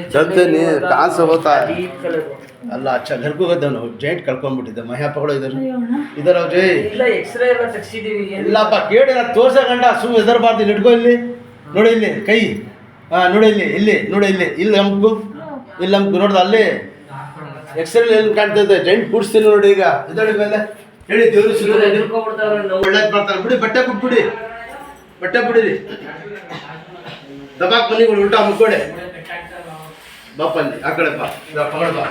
चलते नहीं कहाँ से होता है अल्लाह अच्छा घर को गद्दा ಜಾಯಿಂಟ್ ಕಳ್ಕೊಂಡ್ಬಿಟ್ಟಿದ್ದೆ ಮಹ್ಯ ಪಗಳು ಇದರ ಜೈ ಇಲ್ಲ ಎಕ್ಸ್ರೇ ಎಲ್ಲ ತೆಗ್ಸಿದೀವಿ ಇಲ್ಲಪ್ಪ ಕೇಳಿ ನಾನು ತೋರ್ಸಕಂಡ ಸುಮ್ಮನೆ ಹೆದರ್ಬಾರ್ದು ಇಲ್ಲಿ ಇಟ್ಕೋ ಇಲ್ಲಿ ನೋಡಿ ಇಲ್ಲಿ ಕೈ ಹಾಂ ನೋಡಿ ಇಲ್ಲಿ ನೋಡಿ ಇಲ್ಲಿ ನಮ್ಗೂ ಇಲ್ಲಿ ನಮ್ಗೂ ನೋಡ್ದು ಅಲ್ಲಿ ಎಕ್ಸ್ರೇ ಎಲ್ಲಿ ಕಾಣ್ತದೆ ಜಾಯಿಂಟ್ ಕೂಡಿಸ್ತೀನಿ ನೋಡಿ ಈಗ ಇದಳಿ ಮೇಲೆ ಹೇಳಿ ದೇವ್ರು ಒಳ್ಳೇದು ಮಾಡ್ತಾರೆ ಬಿಡಿ ಬಟ್ಟೆ ಬಿಡಿರಿ ದಬಾಕ್ ಮನೆಗಳು ಉಲ್ಟಾ ಮುಕ್ಕೋಡೆ ಬಾಪಲ್ಲಿ ಆ ಕಡೆ ಬಾ ಪಗಡ ಬಾ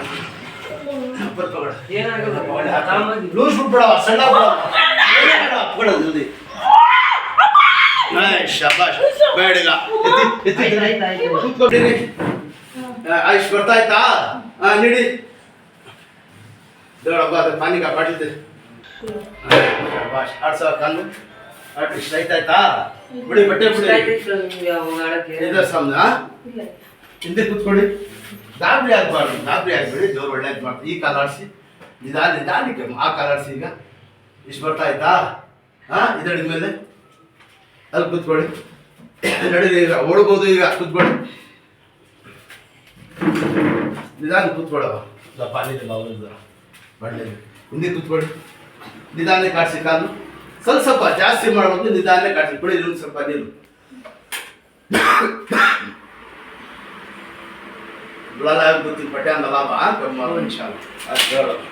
ಲೂಸ್ ಬಿಟ್ಬಿಡವ ಸಣ್ಣ ಪಗಡ ಜಲ್ದಿ ಶಾಬಾಷ್ ಬೇಡಗ ಕೂತ್ಕೊಂಡಿರಿ ಆಯುಷ್ ಬರ್ತಾ ಆಯ್ತಾ ನೀಡಿ ದೇವರಬ್ಬ ಅದು ಪಾನಿಗ ಬಾಟಿದ್ದೆ ಶಾಬಾಷ್ ಆಡ್ಸೋ ಕಾಲು ಇಷ್ಟ ಆಯ್ತಾಯ್ತಾ ಬಿಡಿ ಬಟ್ಟೆ ಸಾಮ್ನ ಹಿಂದೆ ಕೂತ್ಕೊಳ್ಳಿ ಗಾಬರಿ ಆಗ್ಬೇಡಿ ದೇವ್ರು ಒಳ್ಳೇದು ಮಾಡ್ತಾರೆ ಈ ಕಾಲ ಆಡಿಸಿ ನಿಧಾನಕ್ಕೆ ಆ ಕಾಲ ಆಡಿಸಿ ಈಗ ಇಷ್ಟು ಬರ್ತಾ ಆಯ್ತಾ ಇದಡಿ ಮೇಲೆ ಅಲ್ಲಿ ಕೂತ್ಕೊಳ್ಳಿ ನಡೀರಿ ಈಗ ಓಡ್ಬೋದು ಈಗ ಕೂತ್ಕೊಳ್ಳಿ ನಿಧಾನ ಕೂತ್ಕೊಳ್ಳವ ಪಾನಿದೆ ಬಳ್ಳಿ ಹಿಂದೆ ಕೂತ್ಕೊಳ್ಳಿ ನಿಧಾನಕ್ಕೆ ಆಡಿಸಿ ಕಾಲು ಸ್ವಲ್ಪ ಜಾಸ್ತಿ ಮಾಡ್ಬೋದು ನಿಧಾನಕ್ಕೆ ಆಡಿಸಿ ಕೊಡಿ ಇನ್ನೊಂದು ಸ್ವಲ್ಪ ನೀರು ಗುಲಾಲ ಗೊತ್ತಿಲ್ಲ ಪಟ್ಯ ಅಂದಲ್ಲ ಕಮ್ಮಿ ಇನ್ಶಾಲ್ಲ ಅಷ್ಟು